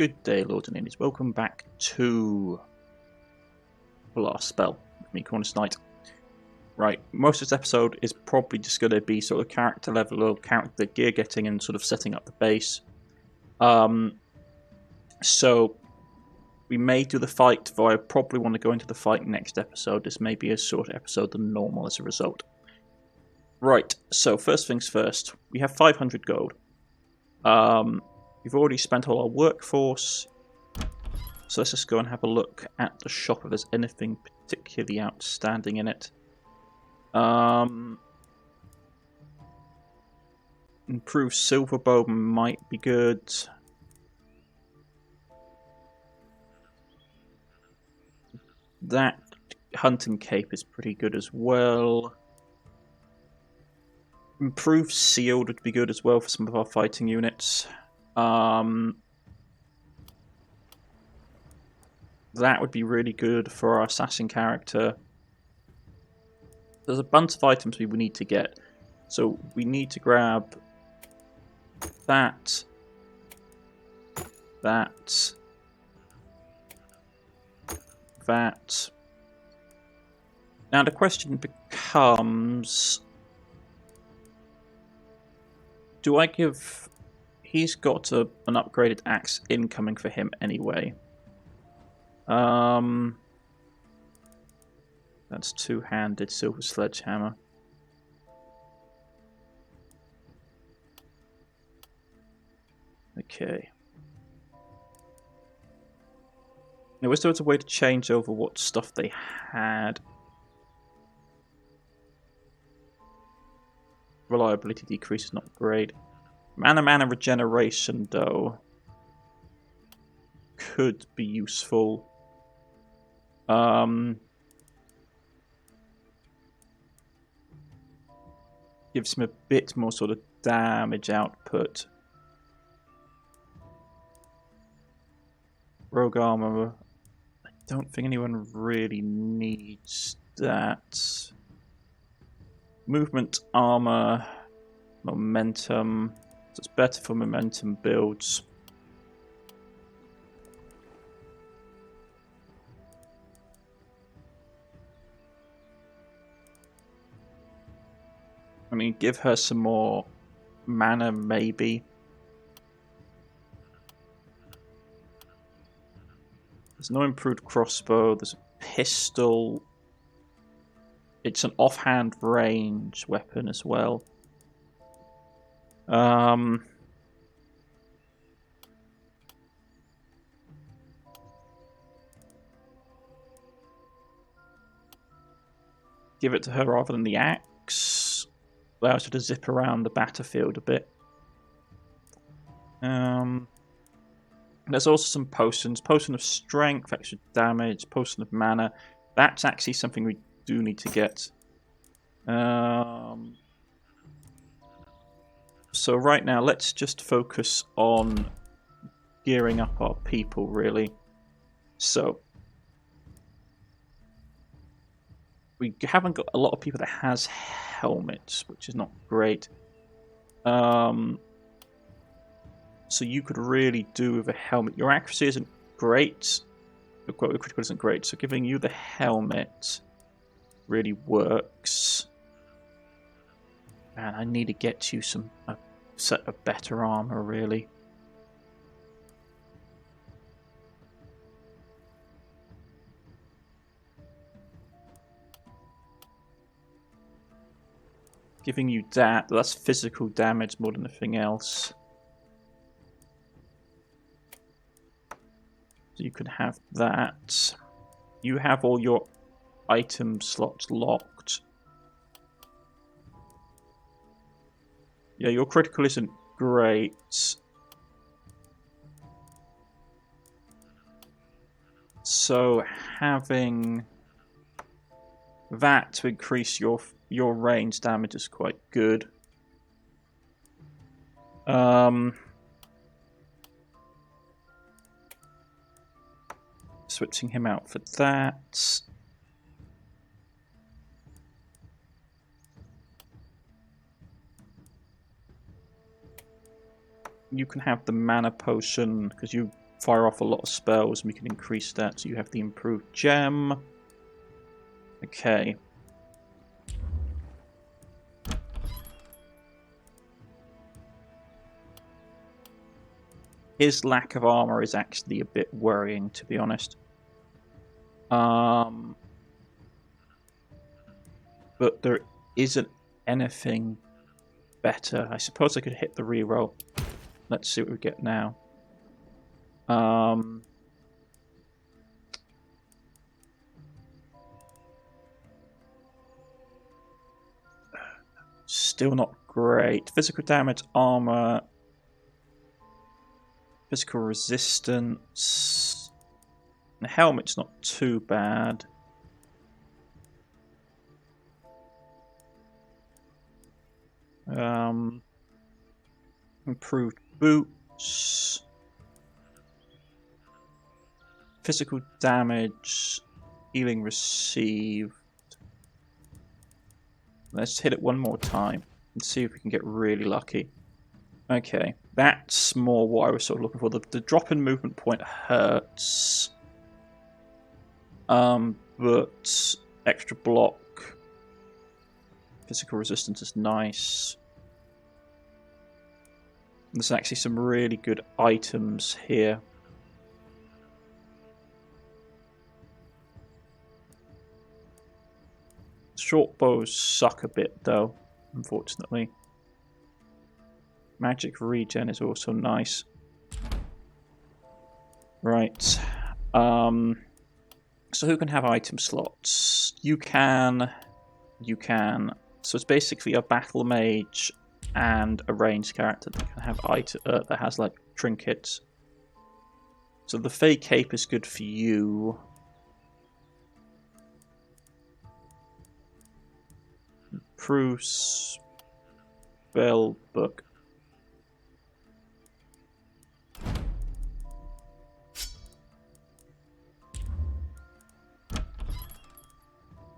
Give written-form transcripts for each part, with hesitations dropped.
Good day, Lords and Ladies. Welcome back to the last spell with me, Cornish-knight. Right, most of this episode is probably just going to be sort of character level or character gear getting and sort of setting up the base. So we may do the fight, though I probably want to go into the fight next episode. This may be a shorter episode than normal as a result. Right, so first things first, we have 500 gold. We've already spent all our workforce, so let's just go and have a look at the shop if there's anything particularly outstanding in it. Improved silver bow might be good. That hunting cape is pretty good as well. Improved sealed would be good as well for some of our fighting units. That would be really good for our assassin character. There's a bunch of items we need to get. So we need to grab that. Now the question becomes, do I give... He's got an upgraded axe incoming for him anyway. That's two-handed silver sledgehammer. Okay. Now, was there a way to change over what stuff they had? Reliability decrease is not great. Mana regeneration, though, could be useful. Gives him a bit more sort of damage output. Rogue armor. I don't think anyone really needs that. Movement armor. Momentum. So it's better for momentum builds. I mean, give her some more mana, maybe. There's no improved crossbow. There's a pistol. It's an offhand range weapon as well. Give it to her rather than the axe. Allows her to zip around the battlefield a bit. There's also some potions. Potion of strength, extra damage, potion of mana. That's actually something we do need to get. So right now, let's just focus on gearing up our people, really. So we haven't got a lot of people that has helmets, which is not great. So you could really do with a helmet. Your accuracy isn't great. Your critical isn't great. So giving you the helmet really works. And I need to get you a set of better armor, really. Giving you that's physical damage more than anything else. So you can have that. You have all your item slots locked. Yeah, your critical isn't great. So having that to increase your range damage is quite good. Switching him out for that. You can have the mana potion because you fire off a lot of spells, and we can increase that. So you have the improved gem. Okay. His lack of armor is actually a bit worrying, to be honest. But there isn't anything better. I suppose I could hit the reroll. Let's see what we get now. Still not great. Physical damage, armor, physical resistance. The helmet's not too bad. Improved boots. Physical damage, healing received. Let's hit it one more time and see if we can get really lucky. Okay, that's more what I was sort of looking for. The drop in movement point hurts. But extra block. Physical resistance is nice. There's actually some really good items here. Short bows suck a bit though, unfortunately. Magic regen is also nice. Right. So who can have item slots? You can. You can. So it's basically a battle mage and a ranged character that can have that has like trinkets. So the Fey Cape is good for you. Improve spell book.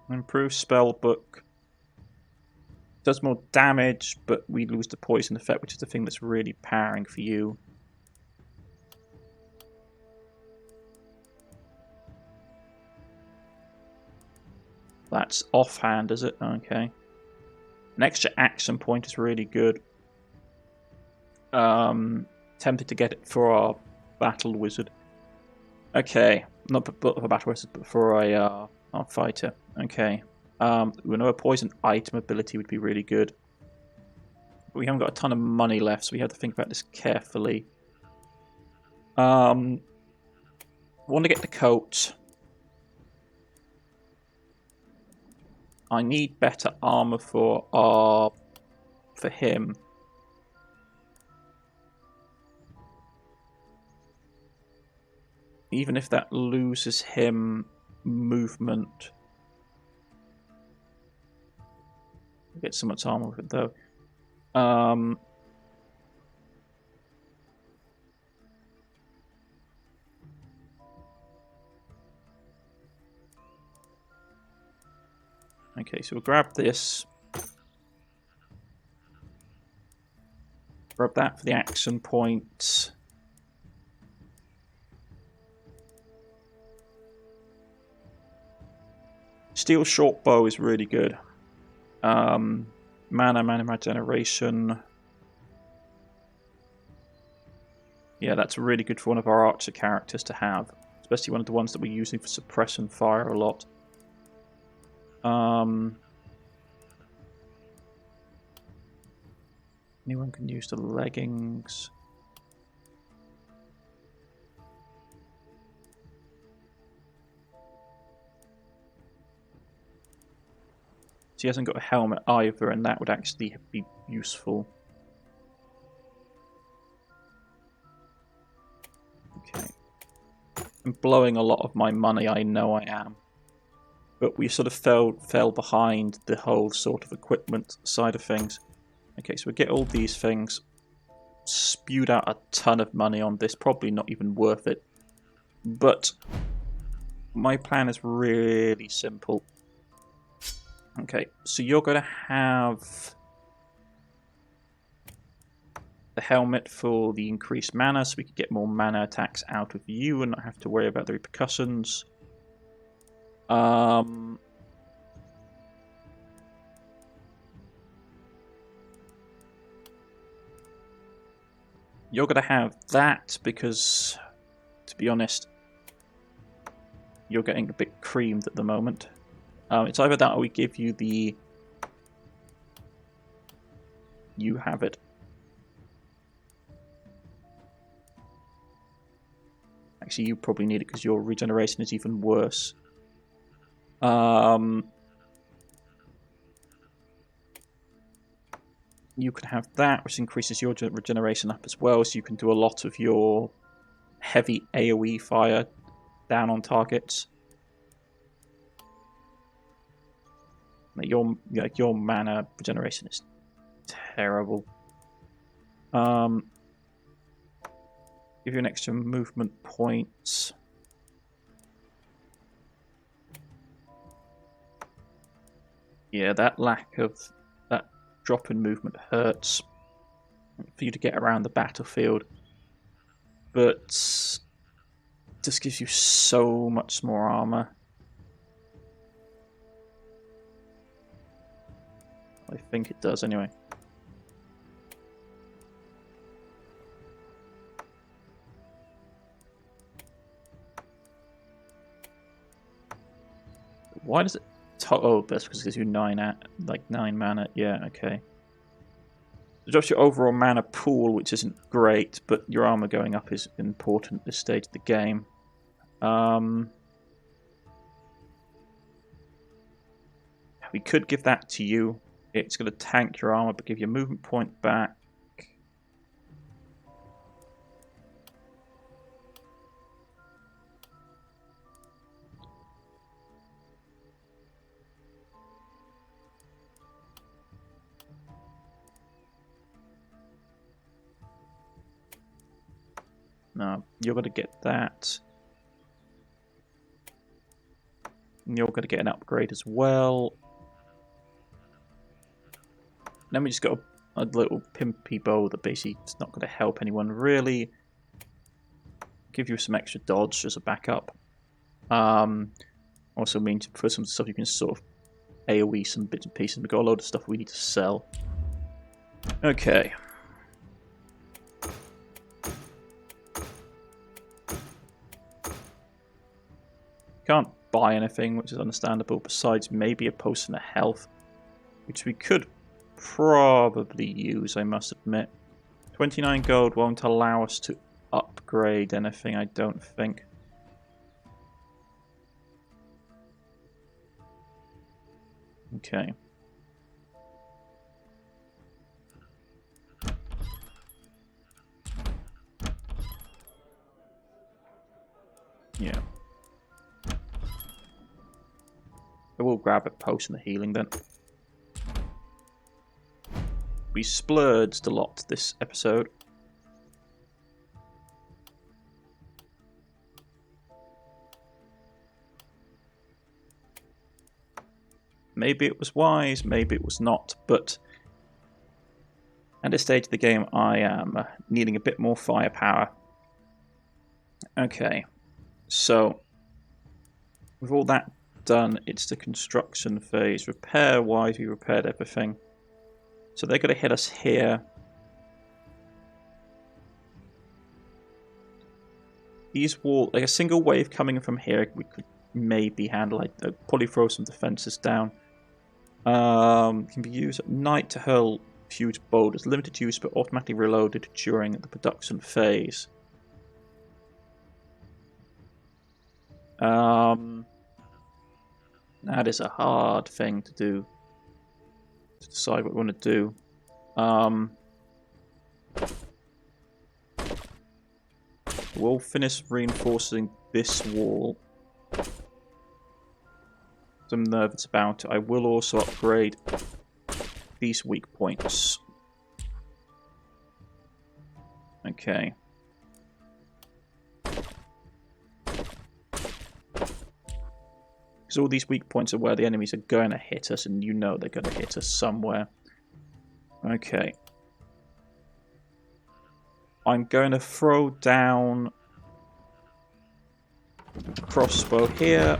Improve spell book. Does more damage, but we lose the poison effect, which is the thing that's really powering for you. That's offhand, is it? Okay. An extra action point is really good. Tempted to get it for our battle wizard. Okay, not for battle wizard, but for our fighter. Okay. We know a poison item ability would be really good. But we haven't got a ton of money left, so we have to think about this carefully. Want to get the coat. I need better armor for him. Even if that loses him movement. Get so much armor with it though. Okay, so we'll grab this. Grab that for the action point. Steel short bow is really good. Mana regeneration. Yeah, that's really good for one of our archer characters to have. Especially one of the ones that we're using for suppress and fire a lot. Anyone can use the leggings. He hasn't got a helmet either, and that would actually be useful. Okay. I'm blowing a lot of my money, I know I am. But we sort of fell behind the whole sort of equipment side of things. Okay, so we get all these things. Spewed out a ton of money on this, probably not even worth it. But my plan is really simple. Okay, so you're going to have the helmet for the increased mana, so we could get more mana attacks out of you and not have to worry about the repercussions. You're going to have that because, to be honest, you're getting a bit creamed at the moment. It's either that or we give you the... You have it. Actually, you probably need it because your regeneration is even worse. You can have that, which increases your regeneration up as well, so you can do a lot of your heavy AoE fire down on targets. Your mana regeneration is terrible. Give you an extra movement point. Yeah, that lack of that drop in movement hurts for you to get around the battlefield, but just gives you so much more armor. I think it does anyway. Why does it? Oh, that's because it gives you 9 mana. Yeah, okay. It drops your overall mana pool, which isn't great, but your armor going up is important at this stage of the game. We could give that to you. It's going to tank your armor, but give you a movement point back. No, you're going to get that. And you're going to get an upgrade as well. Then we just got a little pimpy bow that basically is not going to help anyone really. Give you some extra dodge as a backup. Also means for some stuff you can sort of AoE some bits and pieces. We've got a load of stuff we need to sell. Okay. Can't buy anything, which is understandable, besides maybe a potion of health, which we could probably use, I must admit. 29 gold won't allow us to upgrade anything, I don't think. Okay. Yeah. I will grab a potion of healing then. We splurged a lot this episode. Maybe it was wise, maybe it was not, but at this stage of the game I am needing a bit more firepower. Okay, so with all that done, it's the construction phase. Repair-wise, we repaired everything. So they're going to hit us here. These walls, like a single wave coming from here, we could maybe handle. I'd probably throw some defenses down. Can be used at night to hurl huge boulders. Limited use, but automatically reloaded during the production phase. That is a hard thing to do. To decide what we want to do. We'll finish reinforcing this wall. I'm nervous about it. I will also upgrade these weak points. Okay. Because all these weak points are where the enemies are going to hit us, and you know they're going to hit us somewhere. Okay. I'm going to throw down a crossbow here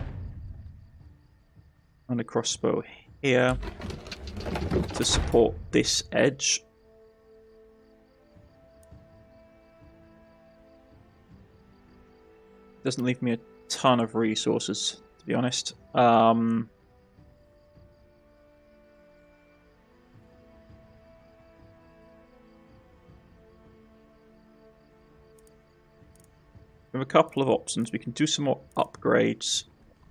and a crossbow here to support this edge. Doesn't leave me a ton of resources, to be honest. We have a couple of options. We can do some more upgrades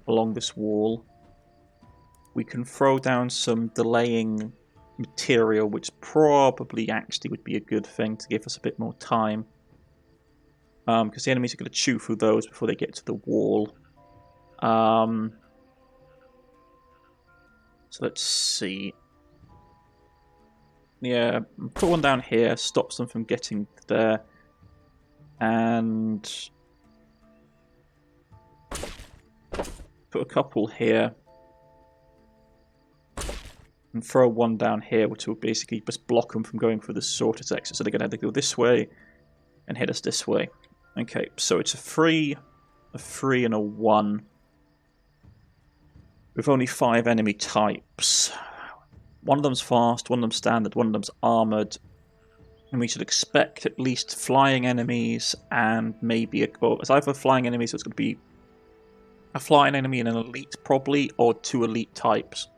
along this wall. We can throw down some delaying material, which probably actually would be a good thing to give us a bit more time. Because the enemies are going to chew through those before they get to the wall. So let's see. Yeah, put one down here, stops them from getting there. And put a couple here. And throw one down here, which will basically just block them from going through the sorted exit. So they're going to have to go this way and hit us this way. Okay, so it's a 3, and a 1. With only 5 enemy types. One of them's fast, one of them's standard, one of them's armoured. And we should expect at least flying enemies and maybe well, it's either flying enemies, so it's going to be a flying enemy and an elite probably, or 2 elite types.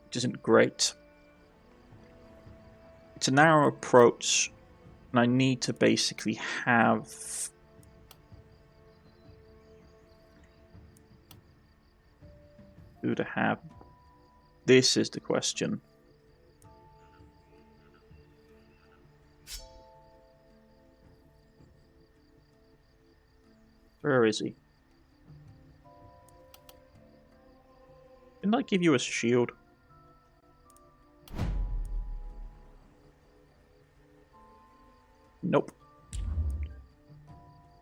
Which isn't great. It's a narrow approach, and I need to basically have who to have. This is the question. Where is he? Didn't I give you a shield? Nope.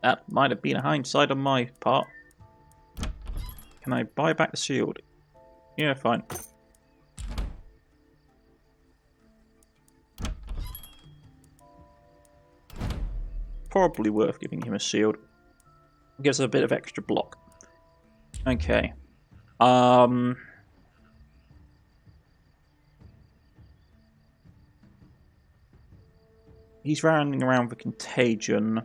That might have been a hindsight on my part. Can I buy back the shield? Yeah, fine. Probably worth giving him a shield. Gives us a bit of extra block. Okay. He's rounding around the contagion.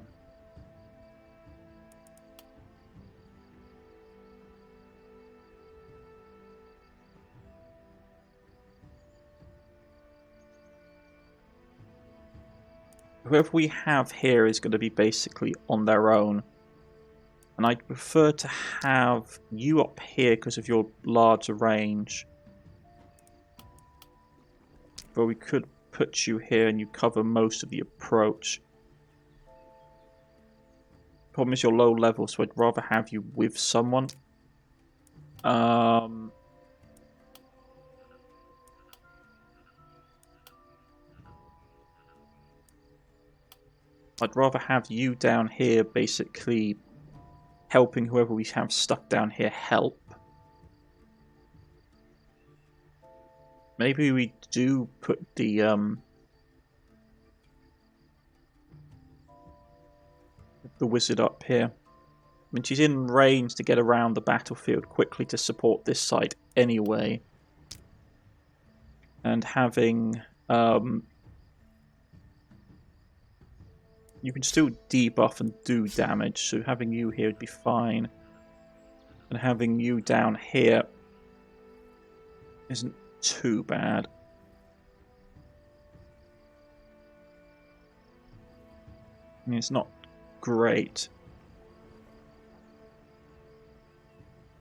Whoever we have here is going to be basically on their own. And I'd prefer to have you up here because of your larger range. But we could put you here and you cover most of the approach. Problem is you're low level, so I'd rather have you with someone. I'd rather have you down here basically helping whoever we have stuck down here help. Maybe we do put the wizard up here. I mean, she's in range to get around the battlefield quickly to support this side anyway. And having you can still debuff and do damage, so having you here would be fine. And having you down here isn't too bad. I mean, it's not great.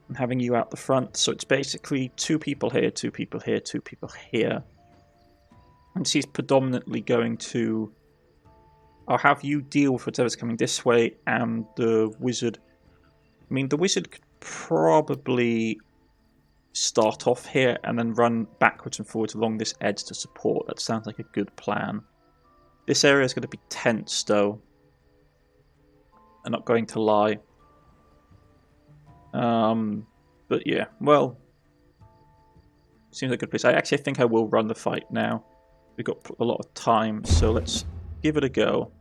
And having you out the front, so it's basically 2 people here, 2 people here, 2 people here. And she's predominantly going to... I'll have you deal with whatever's coming this way, and the wizard... I mean, the wizard could probably start off here and then run backwards and forwards along this edge to support. That sounds like a good plan. This area is going to be tense, though. I'm not going to lie. But yeah, well... Seems like a good place. I actually think I will run the fight now. We've got a lot of time, so let's give it a go.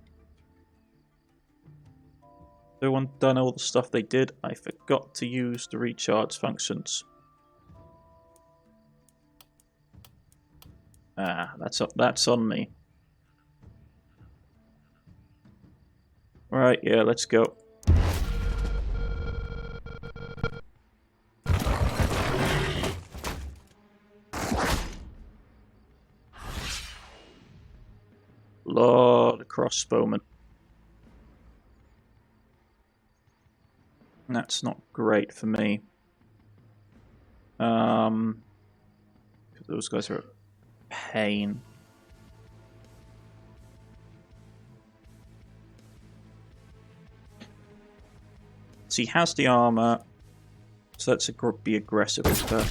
Everyone done all the stuff they did. I forgot to use the recharge functions. Ah, that's on me. Right, yeah, let's go. Lot of crossbowmen. That's not great for me. Because those guys are a pain. So he has the armor, so let's be aggressive with that.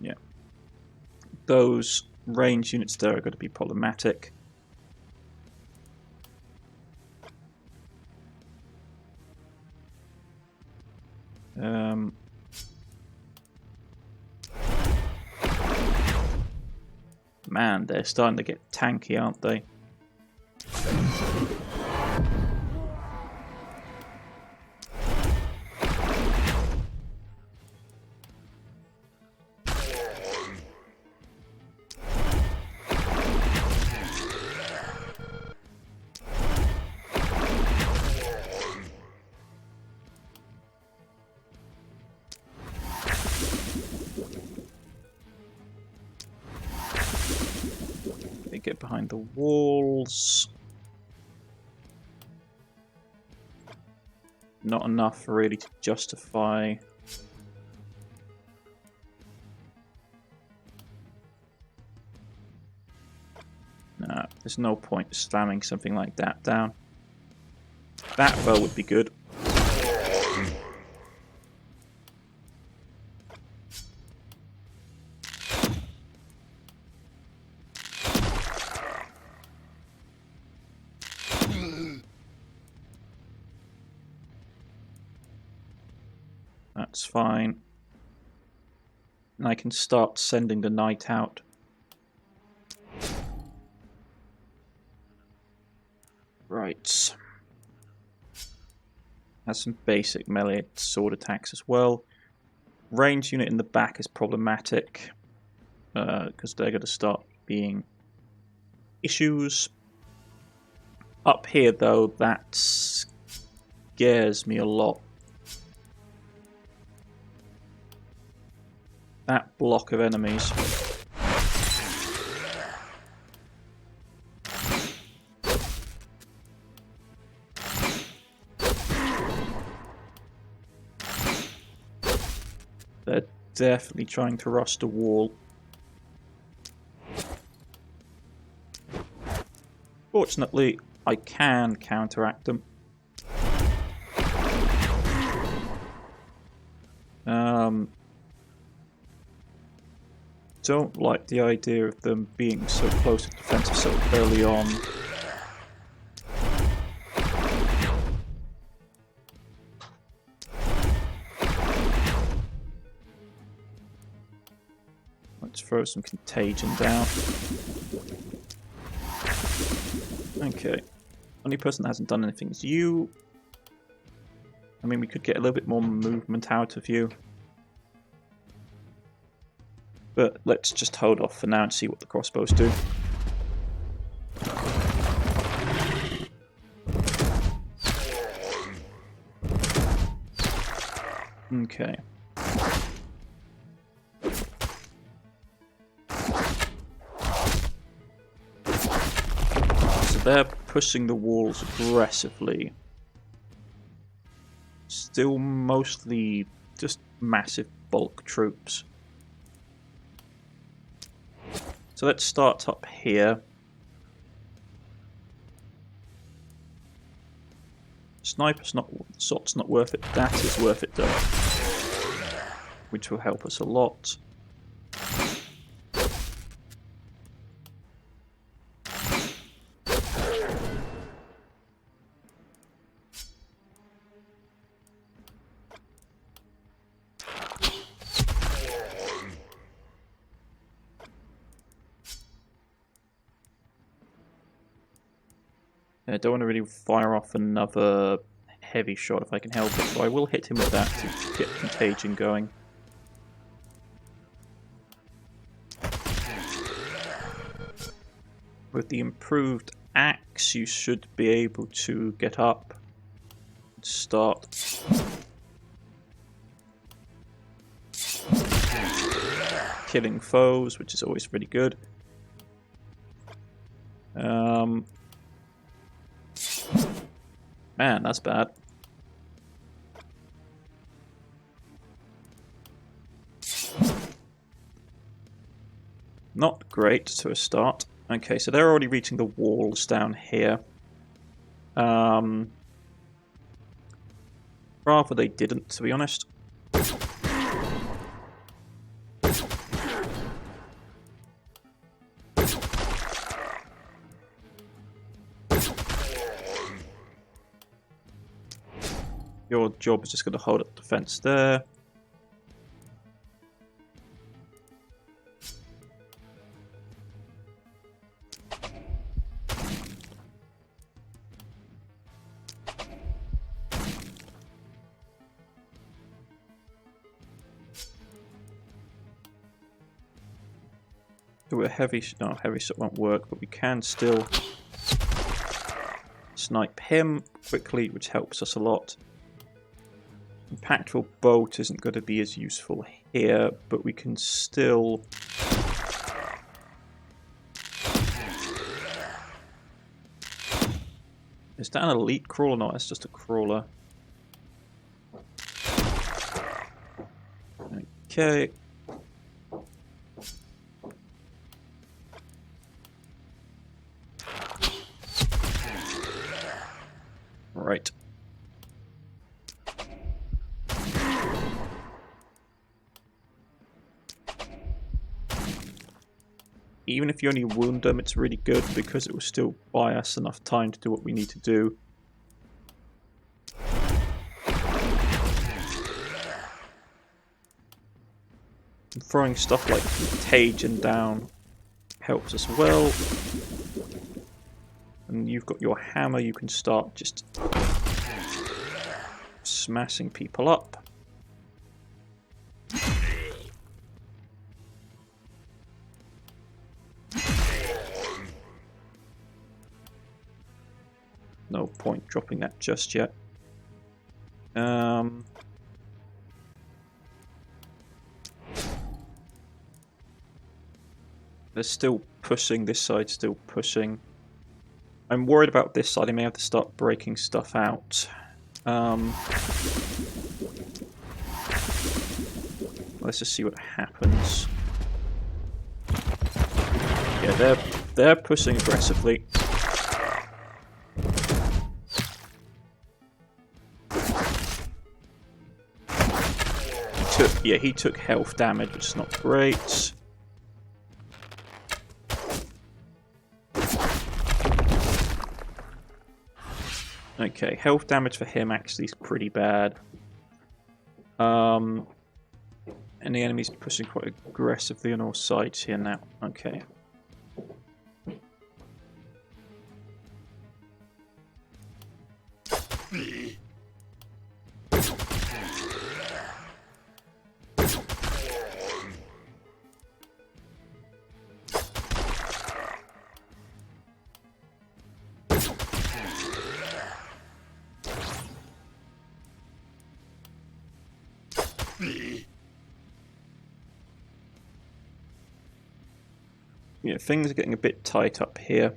Yeah. Those range units there are going to be problematic. Man, they're starting to get tanky, aren't they? Get behind the walls. Not enough really to justify. Nah, there's no point slamming something like that down. That though would be good. That's fine. And I can start sending the knight out. Right. Has some basic melee sword attacks as well. Range unit in the back is problematic. Because they're going to start being issues. Up here though, that scares me a lot. That block of enemies. They're definitely trying to rush the wall. Fortunately, I can counteract them. Don't like the idea of them being so close to defensive so early on. Let's throw some contagion down. Okay. Only person that hasn't done anything is you. I mean, we could get a little bit more movement out of you. But let's just hold off for now and see what the crossbows do. Okay. So they're pushing the walls aggressively. Still mostly just massive bulk troops. So let's start up here. Sniper's not, SOT's not worth it. That is worth it though, which will help us a lot. I don't want to really fire off another heavy shot if I can help it, so I will hit him with that to get contagion going. With the improved axe, you should be able to get up and start killing foes, which is always really good. Man, that's bad. Not great to a start. Okay, so they're already reaching the walls down here. Rather they didn't, to be honest. Your job is just going to hold up defense there. Do a heavy shot won't work, but we can still snipe him quickly, which helps us a lot. Impactful bolt isn't going to be as useful here, but we can still Is that an elite crawler? No, it's just a crawler. Okay. Right. Even if you only wound them, it's really good because it will still buy us enough time to do what we need to do. And throwing stuff like contagion down helps as well. And you've got your hammer, you can start just smashing people up. No point dropping that just yet. They're still pushing, this side's still pushing. I'm worried about this side, I may have to start breaking stuff out. Let's just see what happens. Yeah, they're pushing aggressively. He took health damage, which is not great. Okay, health damage for him actually is pretty bad. And the enemy's pushing quite aggressively on all sides here now. Okay. Yeah, things are getting a bit tight up here.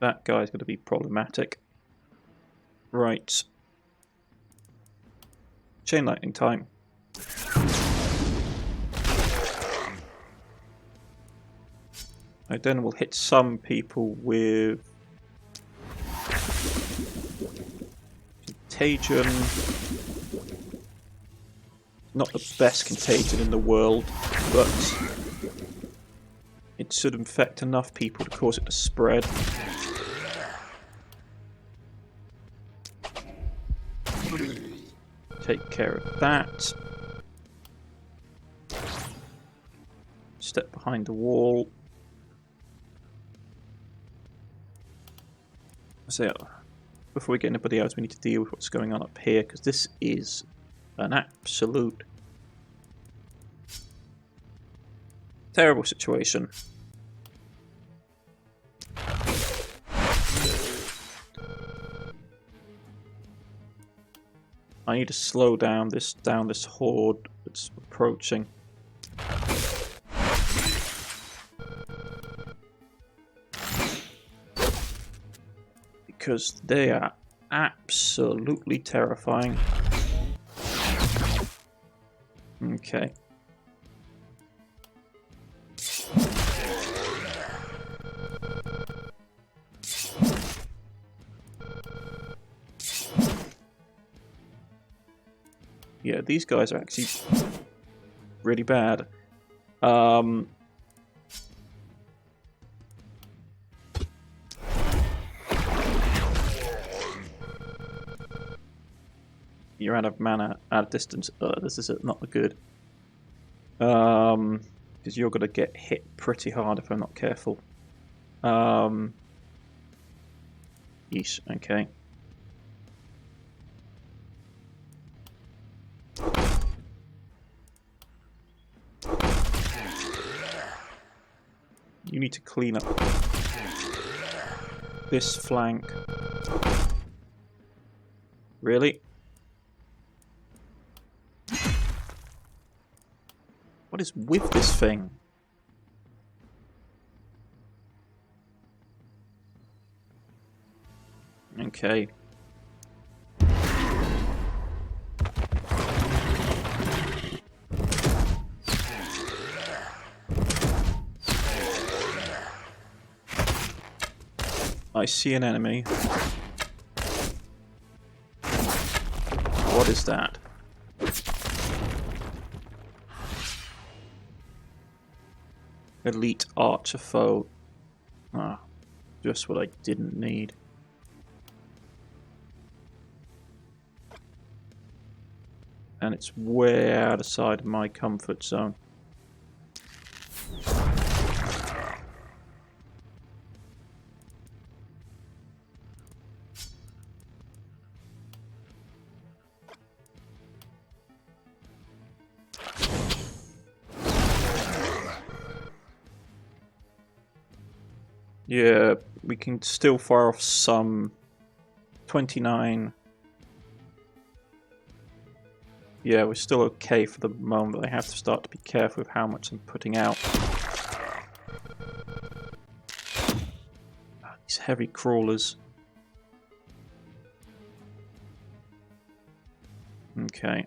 That guy's going to be problematic. Right. Chain lightning time. I then will hit some people with contagion. not the best contagion in the world, but it should infect enough people to cause it to spread. Take care of that. Step behind the wall. So, before we get anybody else, we need to deal with what's going on up here, because this is an absolute terrible situation. I need to slow down this horde that's approaching. Because they are absolutely terrifying. Okay. Yeah, these guys are actually really bad. You're out of mana, out of distance. This is not good. Because you're going to get hit pretty hard if I'm not careful. Yeesh, okay. You need to clean up this flank. Really? What is with this thing? Okay. I see an enemy. What is that? Elite archer foe. Ah, just what I didn't need. And it's way outside of my comfort zone. Yeah, we can still fire off some. 29. Yeah, we're still okay for the moment, but I have to start to be careful with how much I'm putting out. These heavy crawlers. Okay.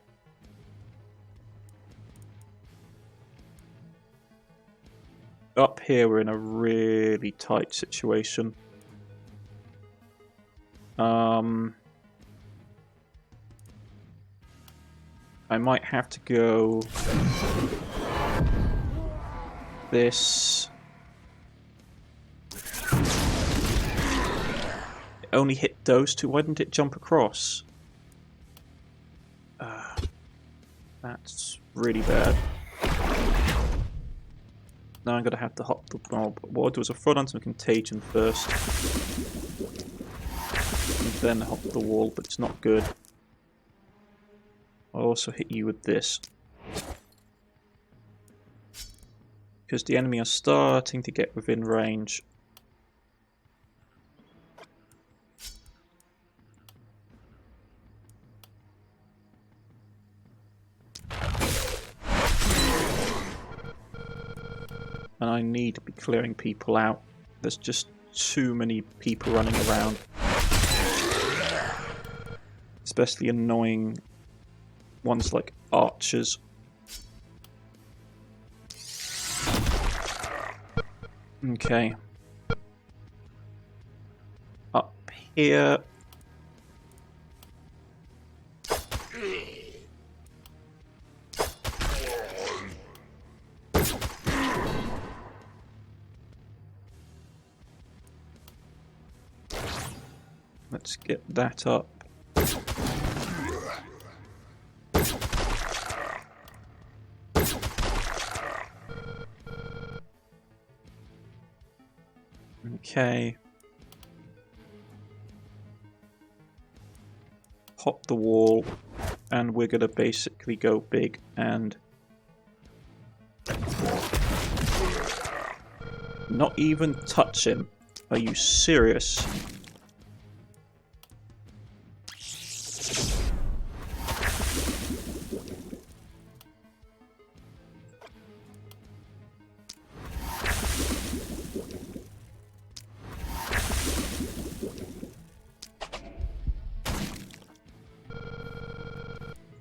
Up here we're in a really tight situation. I might have to go this. It only hit those two. Why didn't it jump across? That's really bad. Now I'm gonna have to hop the mob. What I'll do is I'll throw down some contagion first, and then hop the wall, but it's not good. I'll also hit you with this. Because the enemy are starting to get within range. And I need to be clearing people out. There's just too many people running around. Especially annoying ones like archers. Okay. Up here. Let's get that up. Okay. Pop the wall, and we're going to basically go big and not even touch him. Are you serious?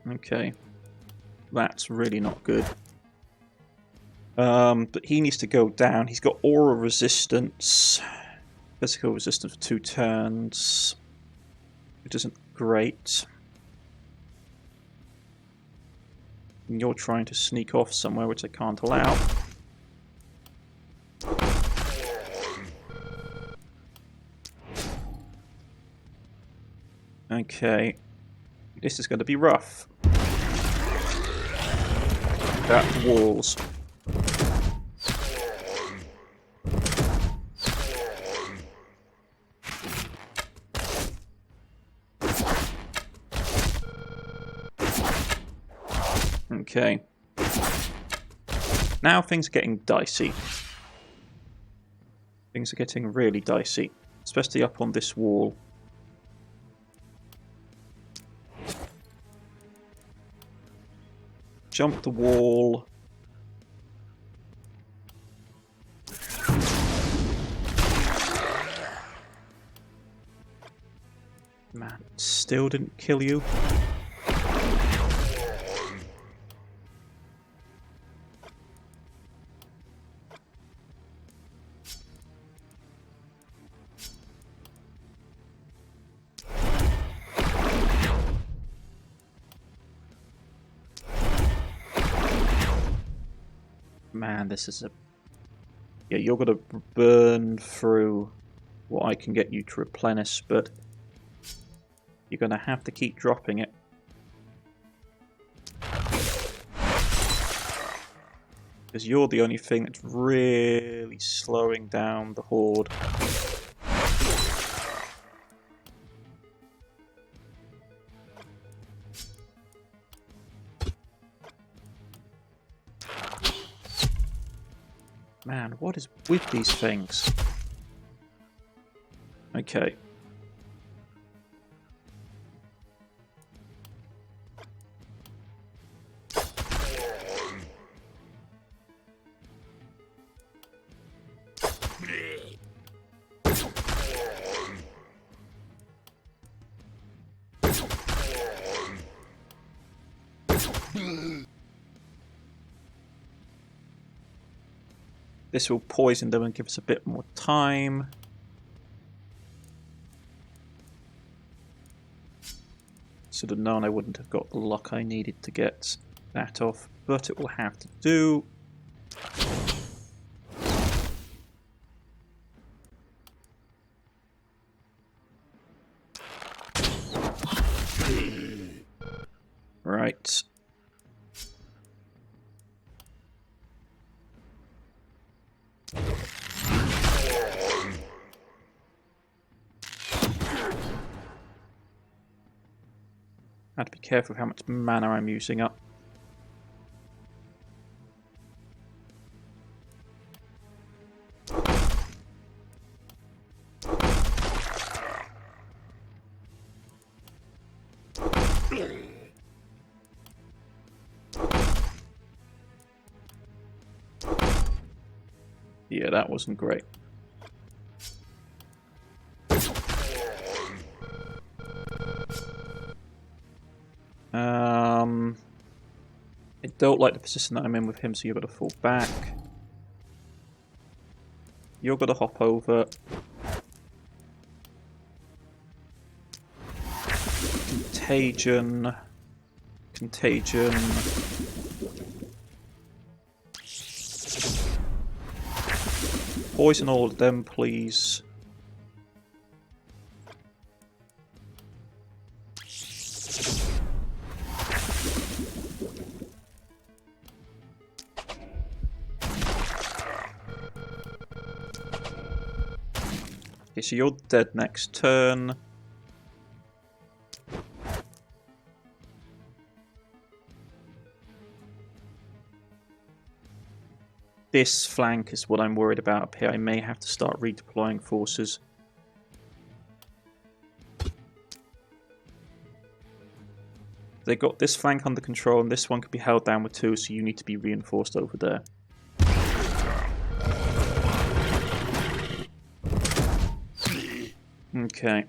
Okay, that's really not good. But he needs to go down. He's got aura resistance, physical resistance for 2 turns, which isn't great. And you're trying to sneak off somewhere, which I can't allow. Okay, this is going to be rough. That walls. Okay. Now things are getting dicey. Things are getting really dicey, especially up on this wall. Jump the wall. Man, still didn't kill you. Man, this is a... Yeah, you're going to burn through what I can get you to replenish, but you're going to have to keep dropping it. Because you're the only thing that's really slowing down the horde. Man, what is with these things? Okay. This will poison them and give us a bit more time. Should have known I wouldn't have got the luck I needed to get that off, but it will have to do. Right. I have to be careful of how much mana I'm using up. Yeah, that wasn't great. I don't like the position that I'm in with him, so you've got to fall back. You're going to hop over. Contagion. Contagion. Poison all of them, please. Okay, so you're dead next turn. This flank is what I'm worried about up here. I may have to start redeploying forces. They got this flank under control, and this one could be held down with 2, so you need to be reinforced over there. Okay.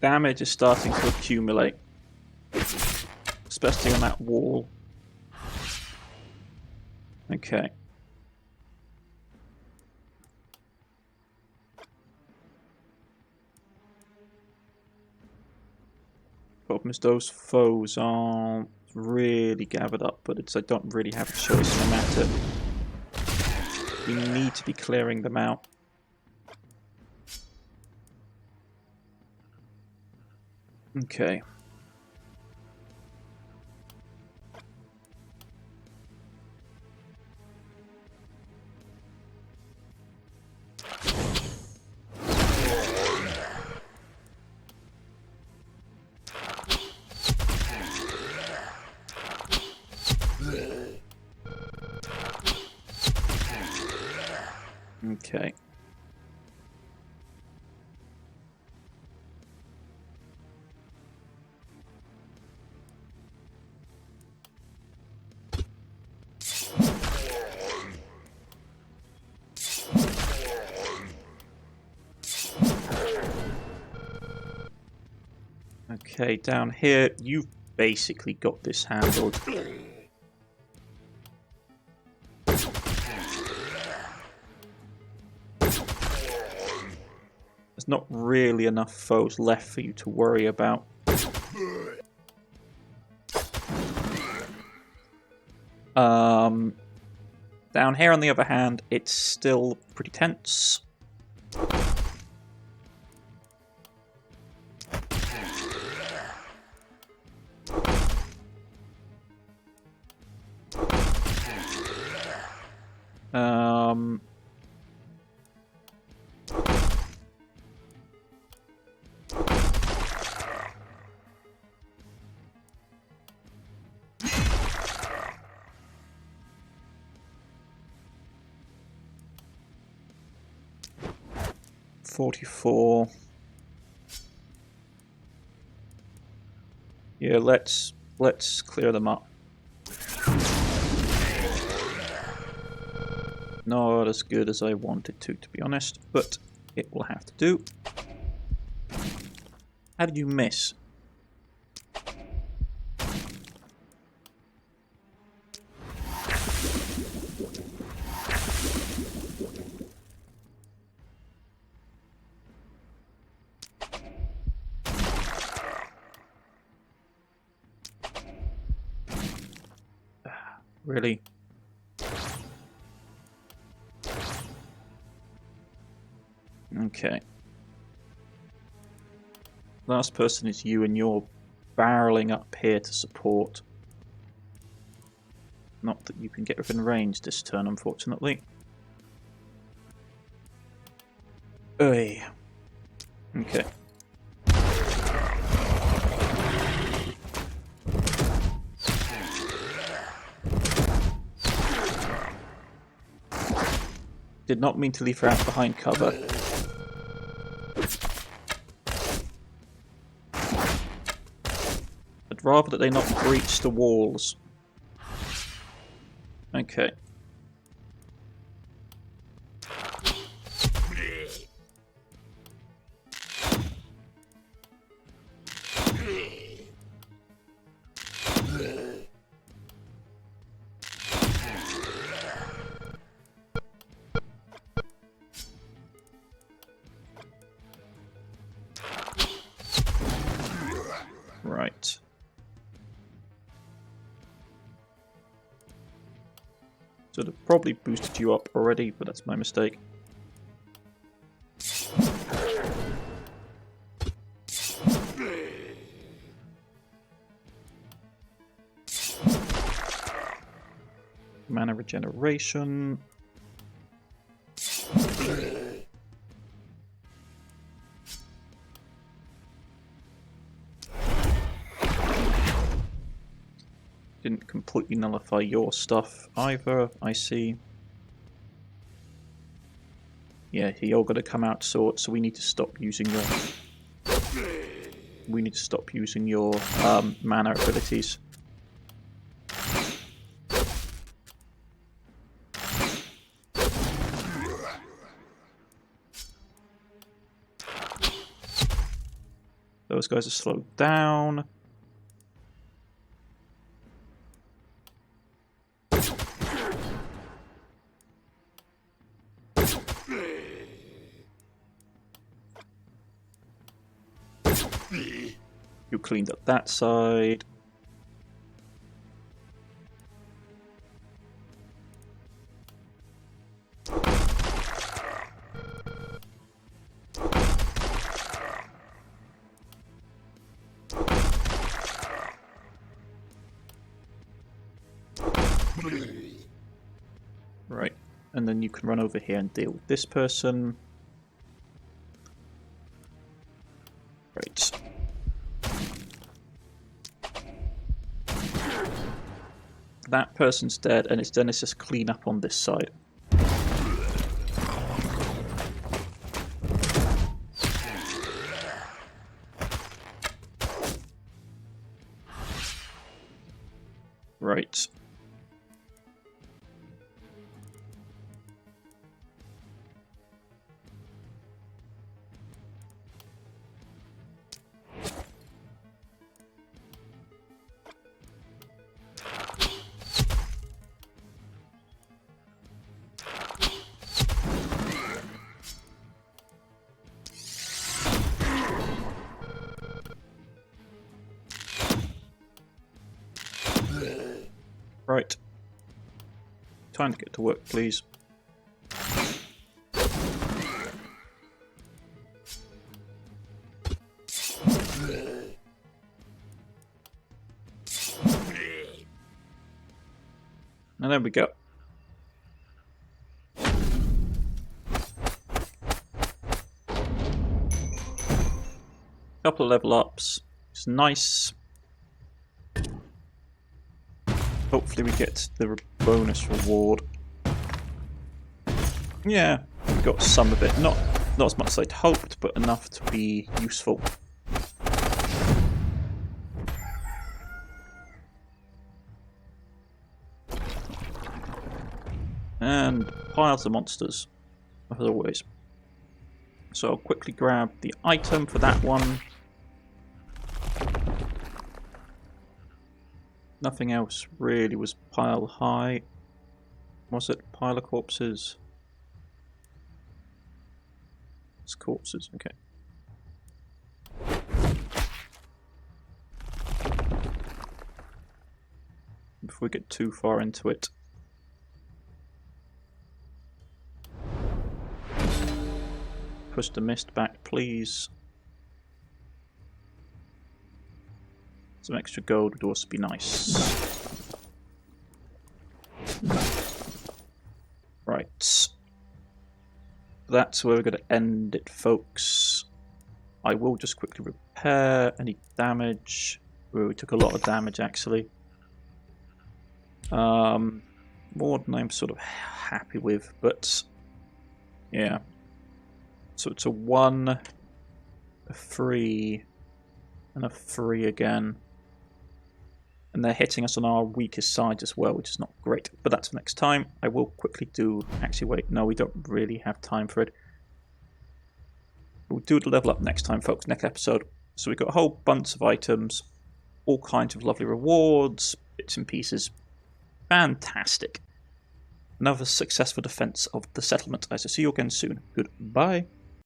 Damage is starting to accumulate, especially on that wall. Okay. Problem is those foes aren't really gathered up, but I don't really have a choice in the matter. We need to be clearing them out. Okay. Okay. Okay, down here, you've basically got this handled. There's not really enough foes left for you to worry about. Down here, on the other hand, it's still pretty tense. .44. Yeah, let's clear them up. Not as good as I wanted to be honest, but it will have to do. How did you miss? Really? Okay. Last person is you, and you're barreling up here to support. Not that you can get within range this turn, unfortunately. Oy. Okay. Did not mean to leave her out behind cover. I'd rather that they not breach the walls. Okay. Right. So they've probably boosted you up already, but that's my mistake. mana regeneration. Didn't completely nullify your stuff either, I see. Yeah, you're going to come out short, so we need to stop using your... We need to stop using your mana abilities. Those guys are slowed down. You cleaned up that side. Right, and then you can run over here and deal with this person. Right. That person's dead, and then it's just clean up on this side. Right. Right. Time to get to work, please. And there we go. Couple of level ups. It's nice. Hopefully we get the bonus reward. Yeah, we got some of it. Not as much as I'd hoped, but enough to be useful. And piles of monsters, as always. So I'll quickly grab the item for that one. Nothing else really was pile high. Was it pile of corpses? It's corpses, okay. Before we get too far into it. Push the mist back, please. Some extra gold would also be nice. Right. That's where we're going to end it, folks. I will just quickly repair any damage. Where we took a lot of damage, actually. More than I'm sort of happy with, but yeah. So it's a 1, a 3, and a 3 again. And they're hitting us on our weakest side as well, which is not great. But that's for next time. I will quickly do... Actually, wait. No, we don't really have time for it. We'll do the level up next time, folks. Next episode. So we've got a whole bunch of items. All kinds of lovely rewards. Bits and pieces. Fantastic. Another successful defense of the settlement. I shall see you again soon. Goodbye.